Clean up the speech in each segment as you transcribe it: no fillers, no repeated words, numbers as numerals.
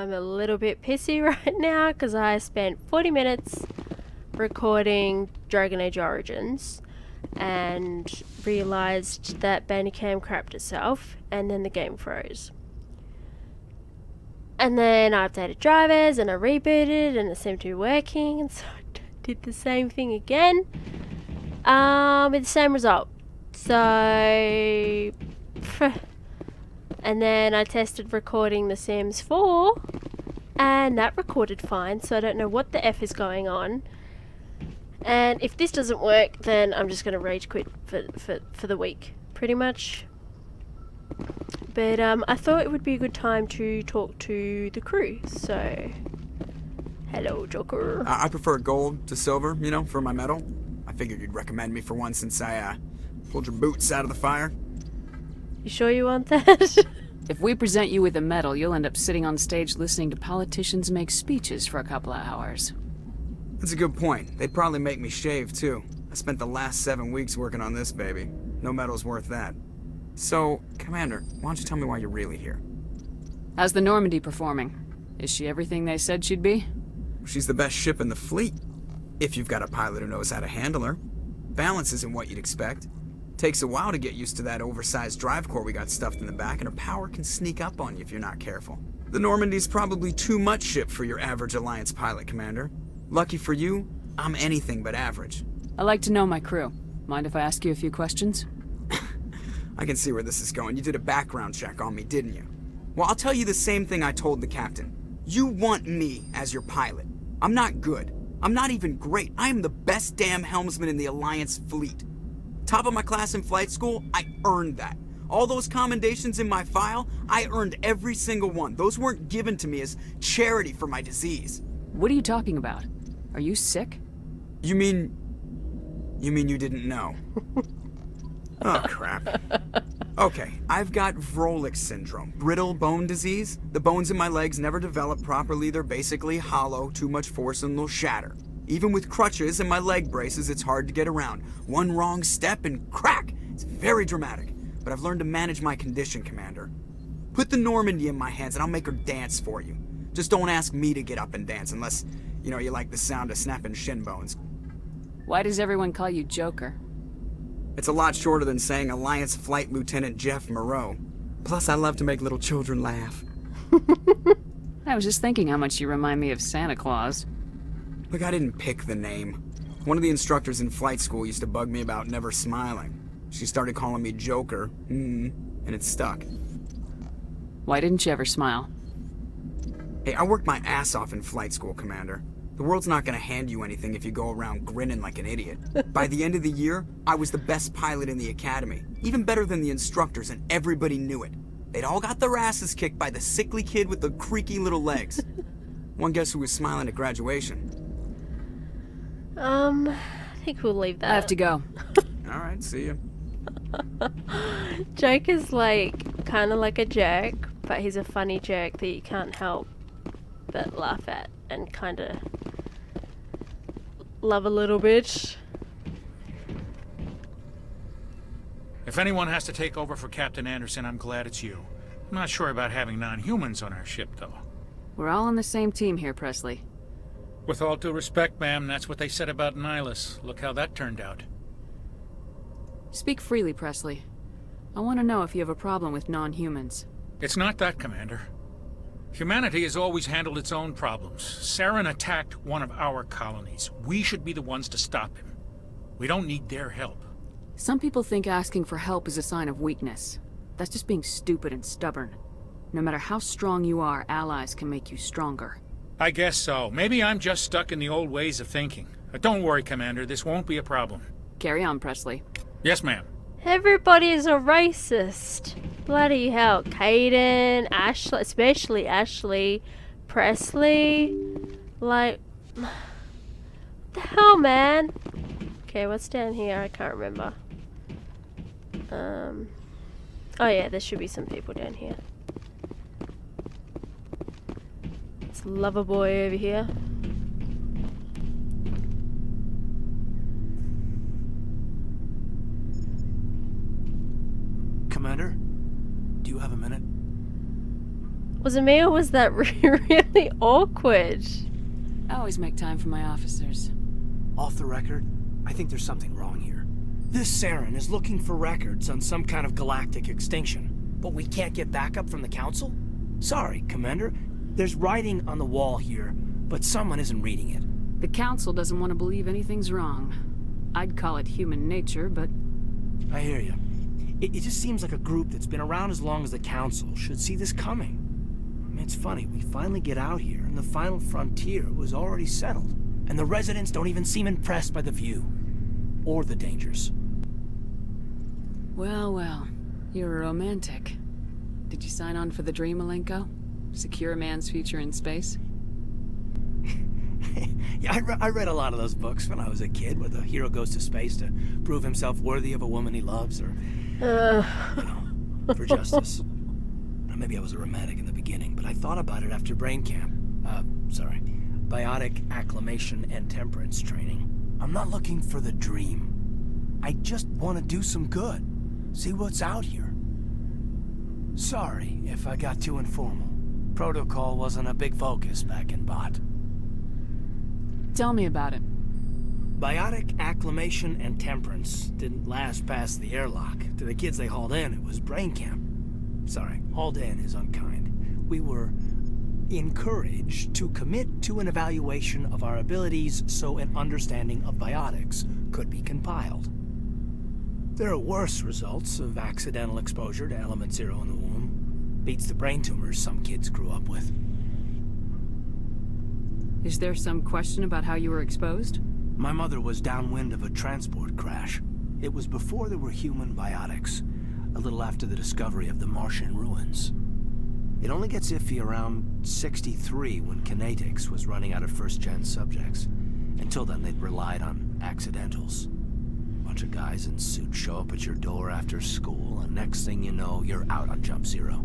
I'm a little bit pissy right now because I spent 40 minutes recording Dragon Age Origins and realised that Bandicam crapped itself and then the game froze. And then I updated drivers and I rebooted and it seemed to be working, and so I did the same thing again with the same result. So and then I tested recording The Sims 4 and that recorded fine, so I don't know what the F is going on. And if this doesn't work, then I'm just going to rage quit for the week, pretty much. But I thought it would be a good time to talk to the crew, so... Hello, Joker. I prefer gold to silver, you know, for my medal. I figured you'd recommend me for one since I, pulled your boots out of the fire. You sure you want that? If we present you with a medal, you'll end up sitting on stage listening to politicians make speeches for a couple of hours. That's a good point. They'd probably make me shave, too. I spent the last 7 weeks working on this baby. No medal's worth that. So, Commander, why don't you tell me why you're really here? How's the Normandy performing? Is she everything they said she'd be? She's the best ship in the fleet. If you've got a pilot who knows how to handle her. Balance isn't what you'd expect. Takes a while to get used to that oversized drive core we got stuffed in the back, and her power can sneak up on you if you're not careful. The Normandy's probably too much ship for your average Alliance pilot, Commander. Lucky for you, I'm anything but average. I like to know my crew. Mind if I ask you a few questions? I can see where this is going. You did a background check on me, didn't you? Well, I'll tell you the same thing I told the captain. You want me as your pilot. I'm not good. I'm not even great. I am the best damn helmsman in the Alliance fleet. Top of my class in flight school, I earned that. All those commendations in my file, I earned every single one. Those weren't given to me as charity for my disease. What are you talking about? Are you sick? You mean you didn't know? Oh, crap. Okay, I've got Vrolik syndrome, brittle bone disease. The bones in my legs never develop properly. They're basically hollow, too much force and they'll shatter. Even with crutches and my leg braces, it's hard to get around. One wrong step and crack! It's very dramatic. But I've learned to manage my condition, Commander. Put the Normandy in my hands and I'll make her dance for you. Just don't ask me to get up and dance unless, you know, you like the sound of snapping shin bones. Why does everyone call you Joker? It's a lot shorter than saying Alliance Flight Lieutenant Jeff Moreau. Plus, I love to make little children laugh. I was just thinking how much you remind me of Santa Claus. Look, I didn't pick the name. One of the instructors in flight school used to bug me about never smiling. She started calling me Joker, and it stuck. Why didn't you ever smile? Hey, I worked my ass off in flight school, Commander. The world's not gonna hand you anything if you go around grinning like an idiot. By the end of the year, I was the best pilot in the academy. Even better than the instructors, and everybody knew it. They'd all got their asses kicked by the sickly kid with the creaky little legs. One guess who was smiling at graduation? I think we'll leave that. I have to go. Alright, see ya. Joker's like, kind of like a jerk, but he's a funny jerk that you can't help but laugh at and kind of love a little bit. If anyone has to take over for Captain Anderson, I'm glad it's you. I'm not sure about having non-humans on our ship, though. We're all on the same team here, Presley. With all due respect, ma'am, that's what they said about Nihilus. Look how that turned out. Speak freely, Presley. I want to know if you have a problem with non-humans. It's not that, Commander. Humanity has always handled its own problems. Saren attacked one of our colonies. We should be the ones to stop him. We don't need their help. Some people think asking for help is a sign of weakness. That's just being stupid and stubborn. No matter how strong you are, allies can make you stronger. I guess so. Maybe I'm just stuck in the old ways of thinking. But don't worry, Commander. This won't be a problem. Carry on, Presley. Yes, ma'am. Everybody is a racist. Bloody hell. Caden, Ashley, especially Ashley, Presley. Like, what the hell, man? Okay, what's down here? I can't remember. Oh yeah, there should be some people down here. It's Loverboy over here. Commander, do you have a minute? Was it me or was that really awkward? I always make time for my officers. Off the record, I think there's something wrong here. This Saren is looking for records on some kind of galactic extinction, but we can't get backup from the Council? Sorry, Commander. There's writing on the wall here, but someone isn't reading it. The Council doesn't want to believe anything's wrong. I'd call it human nature, but... I hear you. It just seems like a group that's been around as long as the Council should see this coming. I mean, it's funny, we finally get out here, and the final frontier was already settled. And the residents don't even seem impressed by the view. Or the dangers. Well, well. You're a romantic. Did you sign on for the dream, Malenko? Secure a man's future in space? Yeah, I read a lot of those books when I was a kid, where the hero goes to space to prove himself worthy of a woman he loves, or, for justice. Maybe I was a romantic in the beginning, but I thought about it after brain camp. Biotic acclimation and temperance training. I'm not looking for the dream. I just want to do some good. See what's out here. Sorry if I got too informal. Protocol wasn't a big focus back in Bot. Tell me about it. Biotic acclimation and temperance didn't last past the airlock. To the kids they hauled in, it was brain camp. Sorry, hauled in is unkind. We were encouraged to commit to an evaluation of our abilities so an understanding of biotics could be compiled. There are worse results of accidental exposure to element 0 in the womb. Beats the brain tumors some kids grew up with. Is there some question about how you were exposed? My mother was downwind of a transport crash. It was before there were human biotics, a little after the discovery of the Martian ruins. It only gets iffy around 63 when kinetics was running out of first-gen subjects. Until then, they'd relied on accidentals. Bunch of guys in suits show up at your door after school, and next thing you know, you're out on Jump Zero.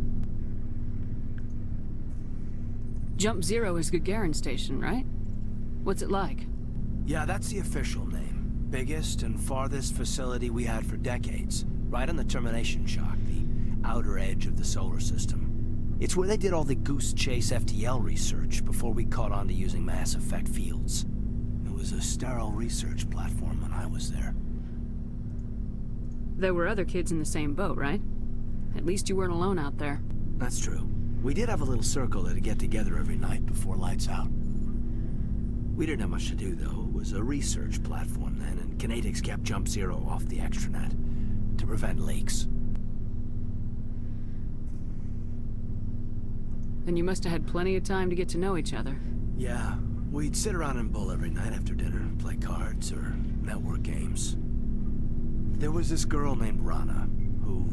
Jump Zero is Gagarin Station, right? What's it like? Yeah, that's the official name. Biggest and farthest facility we had for decades. Right on the termination shock, the outer edge of the solar system. It's where they did all the Goose Chase FTL research before we caught on to using mass effect fields. It was a sterile research platform when I was there. There were other kids in the same boat, right? At least you weren't alone out there. That's true. We did have a little circle that'd get together every night before lights out. We didn't have much to do, though. It was a research platform then, and kinetics kept Jump Zero off the extranet to prevent leaks. Then you must have had plenty of time to get to know each other. Yeah, we'd sit around and bull every night after dinner, play cards or network games. There was this girl named Rana, who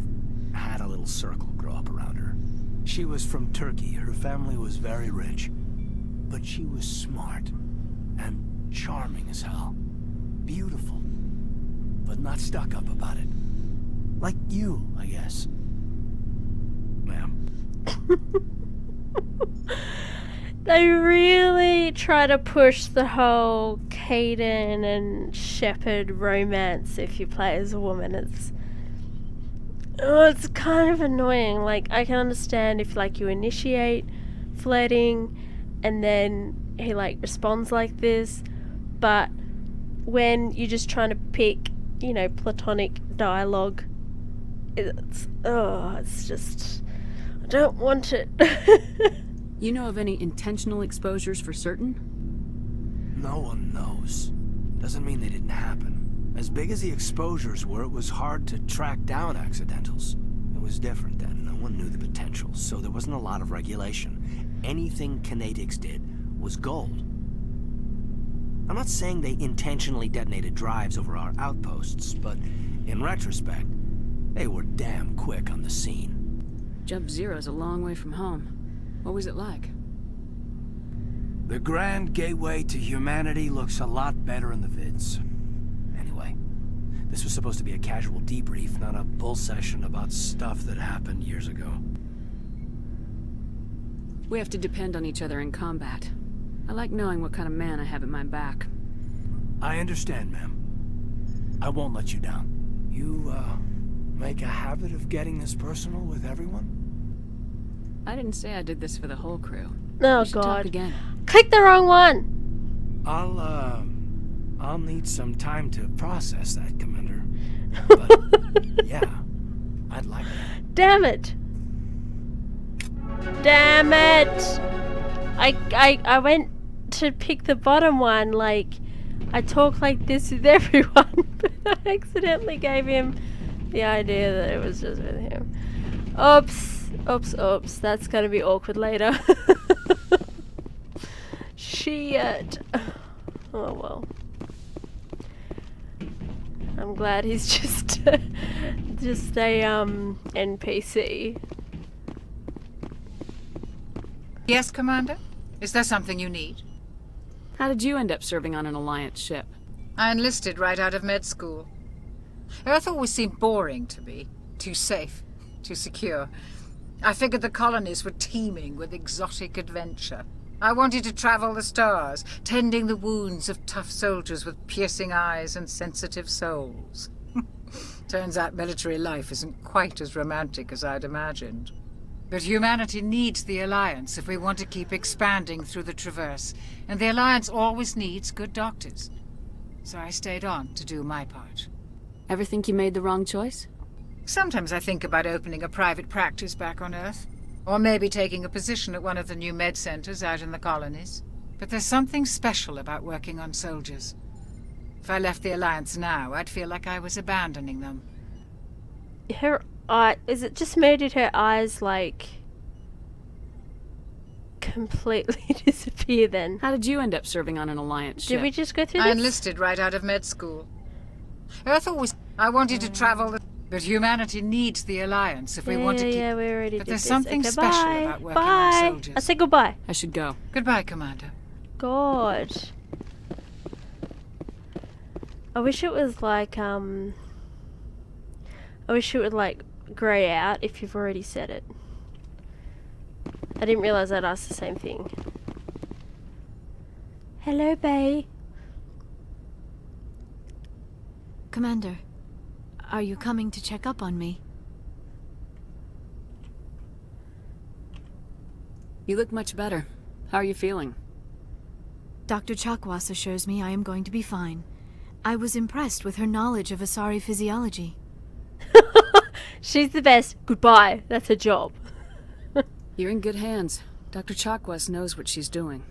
had a little circle grow up around her. She was from Turkey. Her family was very rich. But she was smart and charming as hell. Beautiful, but not stuck up about it. Like you, I guess. Ma'am. They really try to push the whole Caden and Shepard romance if you play as a woman. It's kind of annoying. Like, I can understand if, like, you initiate flirting and then he, like, responds like this, but when you're just trying to pick, you know, platonic dialogue, it's just, I don't want it. You know of any intentional exposures for certain? No one knows. Doesn't mean they didn't happen. As big as the exposures were, it was hard to track down accidentals. It was different then. No one knew the potential, so there wasn't a lot of regulation. Anything kinetics did was gold. I'm not saying they intentionally detonated drives over our outposts, but in retrospect, they were damn quick on the scene. Jump Zero's a long way from home. What was it like? The grand gateway to humanity looks a lot better in the vids. Anyway, this was supposed to be a casual debrief, not a bull session about stuff that happened years ago. We have to depend on each other in combat. I like knowing what kind of man I have at my back. I understand, ma'am. I won't let you down. You, make a habit of getting this personal with everyone? I didn't say I did this for the whole crew. Oh We should talk god. again. Click the wrong one! I'll need some time to process that, Commander. But, yeah, I'd like that. Damn it! Damn it! I went to pick the bottom one, like, I talk like this with everyone, but I accidentally gave him the idea that it was just with him. Oops, oops, oops. That's gonna be awkward later. Shit. Oh well. I'm glad he's just a NPC. Yes, Commander? Is there something you need? How did you end up serving on an Alliance ship? I enlisted right out of med school. Earth always seemed boring to me. Too safe, too secure. I figured the colonies were teeming with exotic adventure. I wanted to travel the stars, tending the wounds of tough soldiers with piercing eyes and sensitive souls. Turns out military life isn't quite as romantic as I'd imagined. But humanity needs the Alliance if we want to keep expanding through the Traverse, and the Alliance always needs good doctors. So I stayed on to do my part. Ever think you made the wrong choice? Sometimes I think about opening a private practice back on Earth, or maybe taking a position at one of the new med centers out in the colonies. But there's something special about working on soldiers. If I left the Alliance now, I'd feel like I was abandoning them. Her eye, is it just me or did her eyes like completely disappear then? How did you end up serving on an Alliance ship? Did we just go through I this? enlisted right out of med school. Earth always... I wanted to travel the... But humanity needs the Alliance if we want to keep... Yeah, we already But did there's this. something Okay, special bye. about working on Bye. soldiers. I said goodbye. I should go. Goodbye, Commander. God. I wish it was like, I wish it would like grey out if you've already said it. I didn't realise I'd ask the same thing. Hello, bae. Commander, are you coming to check up on me? You look much better. How are you feeling? Dr. Chakwas assures me I am going to be fine. I was impressed with her knowledge of Asari physiology. She's the best. Goodbye. That's her job. You're in good hands. Dr. Chakwas knows what she's doing.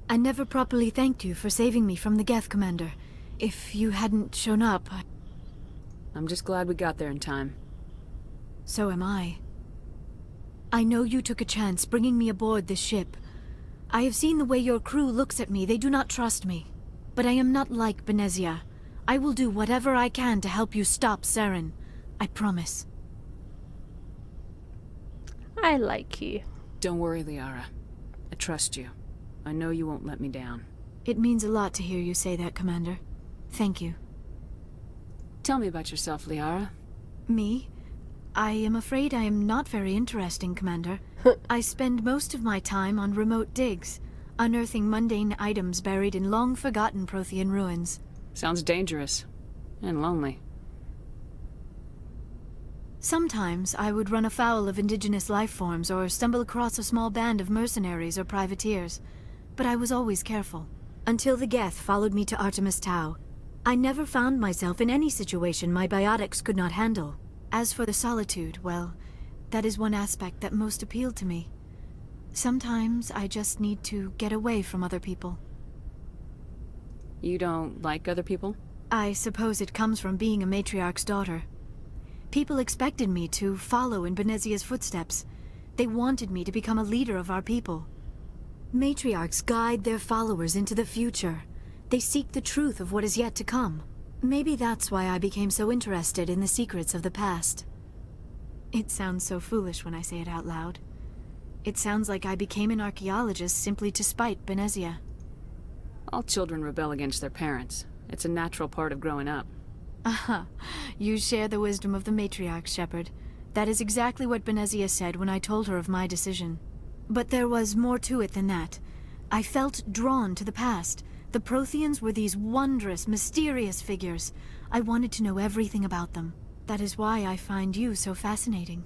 I never properly thanked you for saving me from the Geth, Commander. If you hadn't shown up, I'm just glad we got there in time. so am I. I know you took a chance bringing me aboard this ship. I have seen the way your crew looks at me. They do not trust me. But I am not like Benezia. I will do whatever I can to help you stop Saren. I promise. I like you. Don't worry, Liara. I trust you. I know you won't let me down. It means a lot to hear you say that, Commander. Thank you. Tell me about yourself, Liara. Me? I am afraid I am not very interesting, Commander. I spend most of my time on remote digs, unearthing mundane items buried in long-forgotten Prothean ruins. Sounds dangerous. And lonely. Sometimes I would run afoul of indigenous life forms or stumble across a small band of mercenaries or privateers. But I was always careful. Until the Geth followed me to Artemis Tau. I never found myself in any situation my biotics could not handle. As for the solitude, well, that is one aspect that most appealed to me. Sometimes I just need to get away from other people. You don't like other people? I suppose it comes from being a matriarch's daughter. People expected me to follow in Benezia's footsteps. They wanted me to become a leader of our people. Matriarchs guide their followers into the future. They seek the truth of what is yet to come. Maybe that's why I became so interested in the secrets of the past. It sounds so foolish when I say it out loud. It sounds like I became an archaeologist simply to spite Benezia. All children rebel against their parents. It's a natural part of growing up. Aha, you share the wisdom of the matriarch, Shepherd. That is exactly what Benezia said when I told her of my decision. But there was more to it than that. I felt drawn to the past. The Protheans were these wondrous, mysterious figures. I wanted to know everything about them. That is why I find you so fascinating.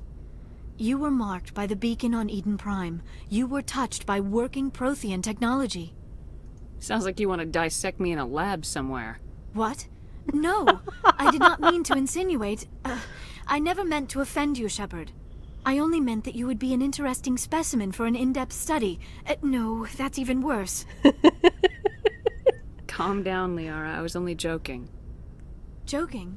You were marked by the beacon on Eden Prime. You were touched by working Prothean technology. Sounds like you want to dissect me in a lab somewhere. What? No, I did not mean to insinuate. I never meant to offend you, Shepard. I only meant that you would be an interesting specimen for an in-depth study. No, that's even worse. Calm down, Liara. I was only joking. Joking?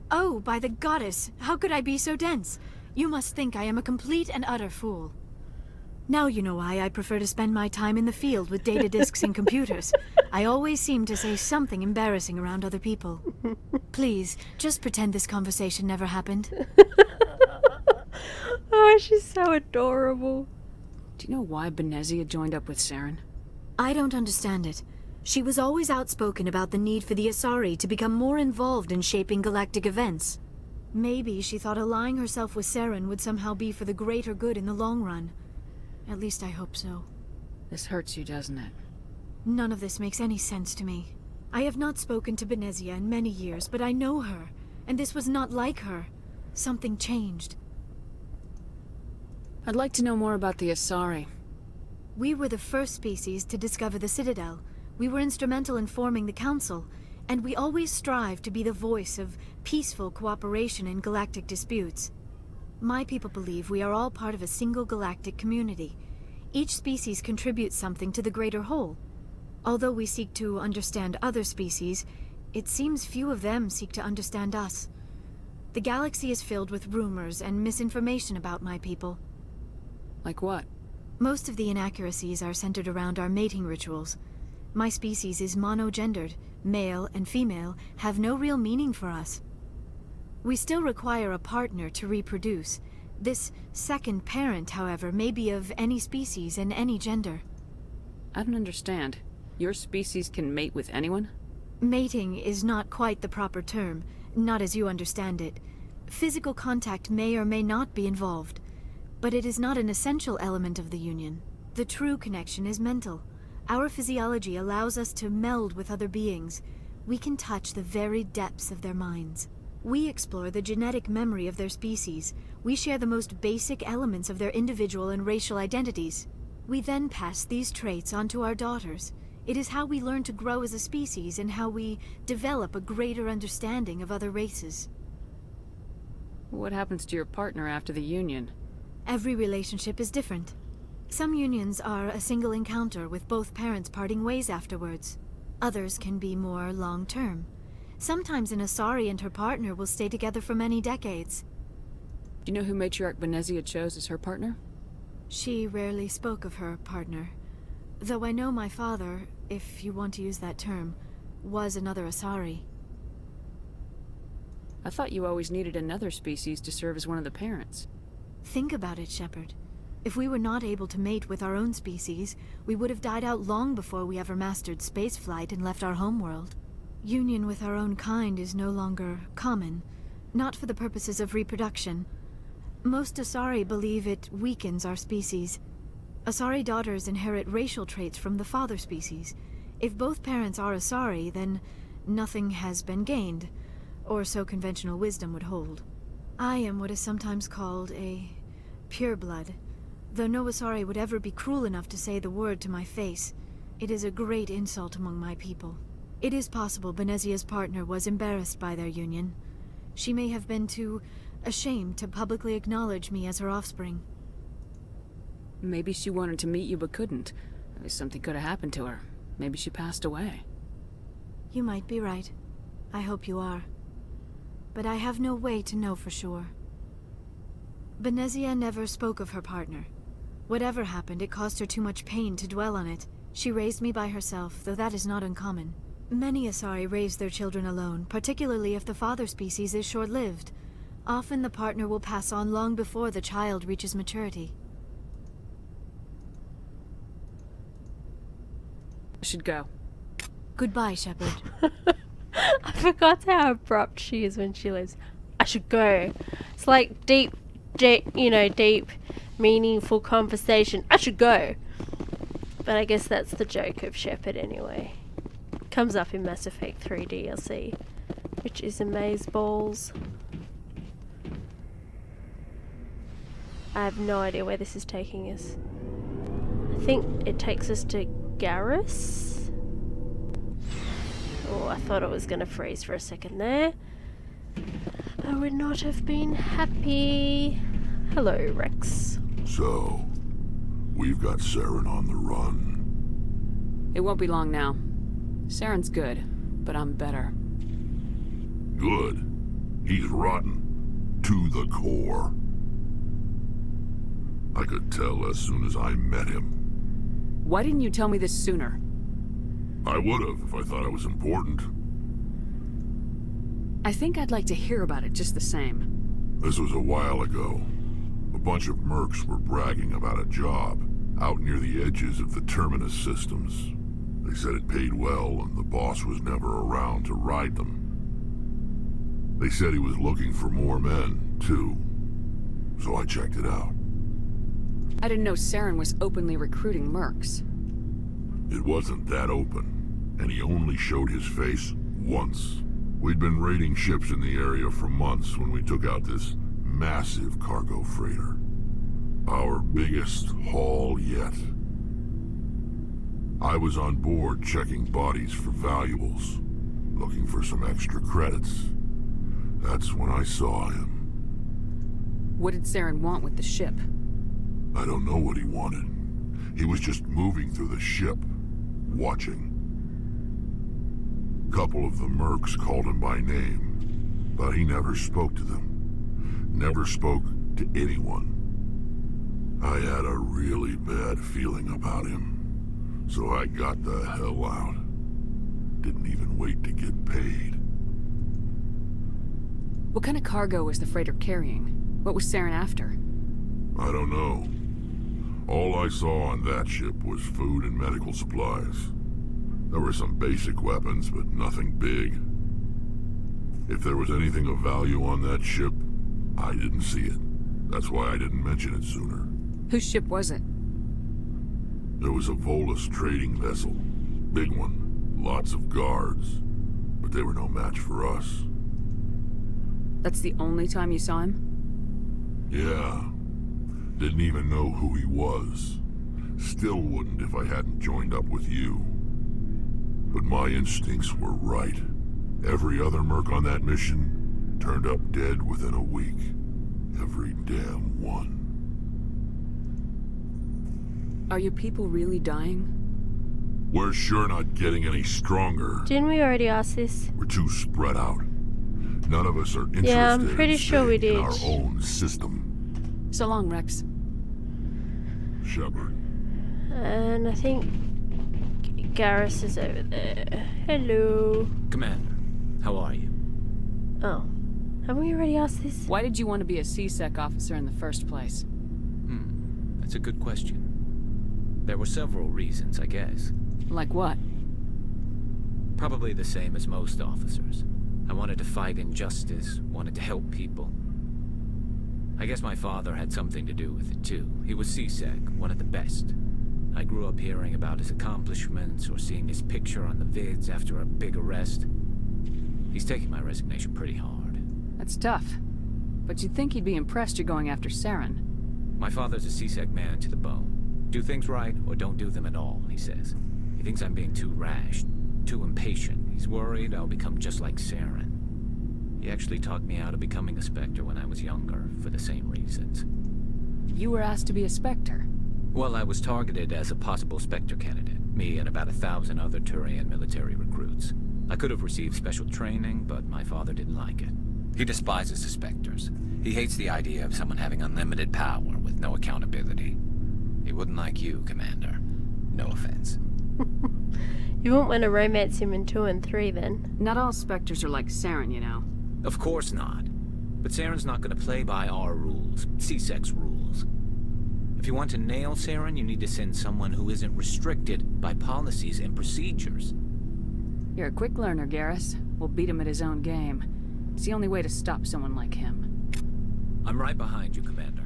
Oh, by the goddess, how could I be so dense? You must think I am a complete and utter fool. Now you know why I prefer to spend my time in the field with data disks and computers. I always seem to say something embarrassing around other people. Please, just pretend this conversation never happened. Oh, she's so adorable. Do you know why Benezia joined up with Saren? I don't understand it. She was always outspoken about the need for the Asari to become more involved in shaping galactic events. Maybe she thought allying herself with Saren would somehow be for the greater good in the long run. At least I hope so. This hurts you, doesn't it? None of this makes any sense to me. I have not spoken to Benezia in many years, but I know her, and this was not like her. Something changed. I'd like to know more about the Asari. We were the first species to discover the Citadel. We were instrumental in forming the Council, and we always strive to be the voice of peaceful cooperation in galactic disputes. My people believe we are all part of a single galactic community. Each species contributes something to the greater whole. Although we seek to understand other species, it seems few of them seek to understand us. The galaxy is filled with rumors and misinformation about my people. Like what? Most of the inaccuracies are centered around our mating rituals. My species is monogendered. Male and female have no real meaning for us. We still require a partner to reproduce. This second parent, however, may be of any species and any gender. I don't understand. Your species can mate with anyone? Mating is not quite the proper term, not as you understand it. Physical contact may or may not be involved, but it is not an essential element of the union. The true connection is mental. Our physiology allows us to meld with other beings. We can touch the very depths of their minds. We explore the genetic memory of their species. We share the most basic elements of their individual and racial identities. We then pass these traits on to our daughters. It is how we learn to grow as a species and how we develop a greater understanding of other races. What happens to your partner after the union? Every relationship is different. Some unions are a single encounter with both parents parting ways afterwards. Others can be more long-term. Sometimes an Asari and her partner will stay together for many decades. Do you know who Matriarch Benezia chose as her partner? She rarely spoke of her partner. Though I know my father, if you want to use that term, was another Asari. I thought you always needed another species to serve as one of the parents. Think about it, Shepard. If we were not able to mate with our own species, we would have died out long before we ever mastered spaceflight and left our homeworld. Union with our own kind is no longer common, not for the purposes of reproduction. Most Asari believe it weakens our species. Asari daughters inherit racial traits from the father species. If both parents are Asari, then nothing has been gained, or so conventional wisdom would hold. I am what is sometimes called a pureblood. Though no Asari would ever be cruel enough to say the word to my face, it is a great insult among my people. It is possible Benezia's partner was embarrassed by their union. She may have been too ashamed to publicly acknowledge me as her offspring. Maybe she wanted to meet you but couldn't. Something could have happened to her. Maybe she passed away. You might be right. I hope you are. But I have no way to know for sure. Benezia never spoke of her partner. Whatever happened, it caused her too much pain to dwell on it. She raised me by herself, though that is not uncommon. Many Asari raise their children alone, particularly if the father species is short-lived. Often the partner will pass on long before the child reaches maturity. I should go. Goodbye, Shepard. I forgot how abrupt she is when she leaves. I should go. It's like deep, meaningful conversation. I should go. But I guess that's the joke of Shepard anyway. Comes up in Mass Effect 3 DLC, which is amazeballs. I have no idea where this is taking us. I think it takes us to Garrus? Oh, I thought it was going to freeze for a second there. I would not have been happy. Hello, Rex. So, we've got Saren on the run. It won't be long now. Saren's good, but I'm better. Good. He's rotten. To the core. I could tell as soon as I met him. Why didn't you tell me this sooner? I would've if I thought it was important. I think I'd like to hear about it just the same. This was a while ago. A bunch of mercs were bragging about a job out near the edges of the Terminus systems. They said it paid well and the boss was never around to ride them. They said he was looking for more men, too. So I checked it out. I didn't know Saren was openly recruiting mercs. It wasn't that open, and he only showed his face once. We'd been raiding ships in the area for months when we took out this massive cargo freighter. Our biggest haul yet. I was on board checking bodies for valuables, looking for some extra credits. That's when I saw him. What did Saren want with the ship? I don't know what he wanted. He was just moving through the ship, watching. Couple of the mercs called him by name, but he never spoke to them. Never spoke to anyone. I had a really bad feeling about him, so I got the hell out. Didn't even wait to get paid. What kind of cargo was the freighter carrying? What was Saren after? I don't know. All I saw on that ship was food and medical supplies. There were some basic weapons, but nothing big. If there was anything of value on that ship, I didn't see it. That's why I didn't mention it sooner. Whose ship was it? There was a Volus trading vessel. Big one. Lots of guards. But they were no match for us. That's the only time you saw him? Yeah. Didn't even know who he was. Still wouldn't if I hadn't joined up with you. But my instincts were right. Every other merc on that mission turned up dead within a week. Every damn one. Are your people really dying? We're sure not getting any stronger. Didn't we already ask this? We're too spread out. None of us are interested Yeah, I'm pretty sure we staying in did. our own system. So long, Rex. Shepard. And I think Garrus is over there. Hello. Commander, how are you? Oh. Haven't we already asked this? Why did you want to be a C-Sec officer in the first place? That's a good question. There were several reasons, I guess. Like what? Probably the same as most officers. I wanted to fight injustice, wanted to help people. I guess my father had something to do with it too. He was C-Sec, one of the best. I grew up hearing about his accomplishments or seeing his picture on the vids after a big arrest. He's taking my resignation pretty hard. That's tough. But you'd think he'd be impressed you're going after Saren. My father's a C-Sec man to the bone. Do things right or don't do them at all, he says. He thinks I'm being too rash, too impatient. He's worried I'll become just like Saren. He actually talked me out of becoming a Spectre when I was younger, for the same reasons. You were asked to be a Spectre. Well, I was targeted as a possible Spectre candidate, me and about 1,000 other Turian military recruits. I could have received special training, but my father didn't like it. He despises the Spectres. He hates the idea of someone having unlimited power with no accountability. He wouldn't like you, Commander. No offense. You won't want to romance him in 2 and 3 then. Not all Spectres are like Saren, you know. Of course not. But Saren's not going to play by our rules, C-Sec's rules. If you want to nail Saren, you need to send someone who isn't restricted by policies and procedures. You're a quick learner, Garrus. We'll beat him at his own game. It's the only way to stop someone like him. I'm right behind you, Commander.